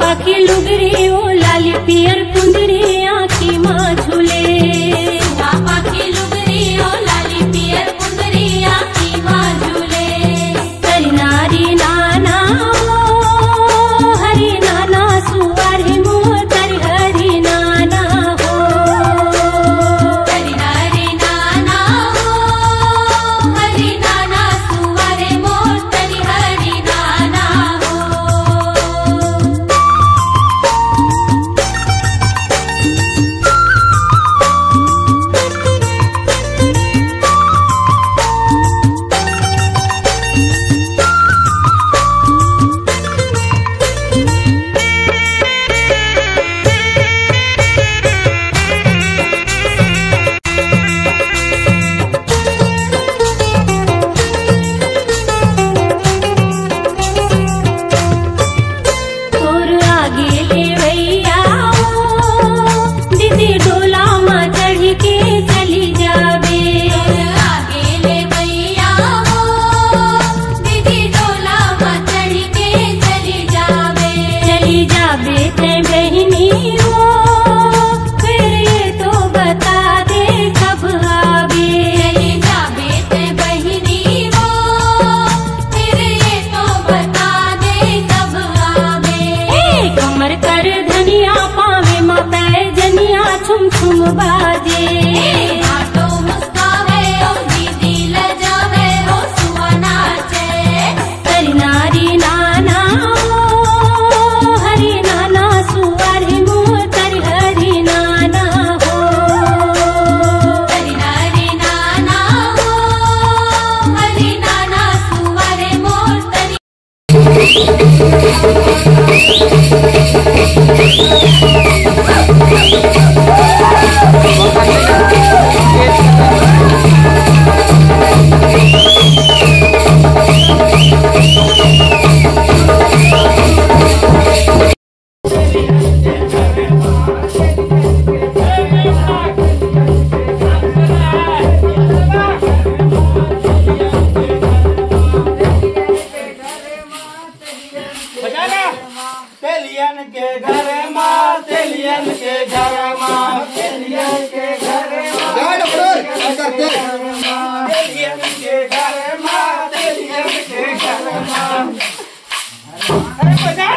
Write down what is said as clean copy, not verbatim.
पाखी लुगरी ओ लाली पियर कुंदरी आखी माँ झूले। पाखी लुगरी ओ लाली पियर कुंदरी आखी माँ झूले। हरि नारी नाना हो हरि नाना सुवारी मोर कर हरि नाना हो। हरि नारी नाना हो हरि नाना सुवारे मोर कर हरि नाना हो। और आगे ले भैया दीदी डोला माँ चढ़ के चली जावे। आगे ले भैया दीदी डोला माँ चढ़ के चली जावे। चली जावे ते बहनी हो फिर ये तो बता दे कब आवे। चली जावे ते बहनी हो फिर ये तो बता दे कब आवे। कमर कर धनिया पावे माँ पैर जनिया छुम छुम बाजे। आटो मुस्कावे ओ दीदी लजावे ओ सुआ नाचे। हरि नारी नाना हो हरि नाना सुवारी मोर कर हरि नाना हो। हरि नारी नाना हो हरि नाना सुवारे मोर कर। बजाना तेलियन के घर माँ तेलियन के घर माँ तेलियन के घर माँ तेलियन के घर माँ तेलियन के घर माँ। अरे बजा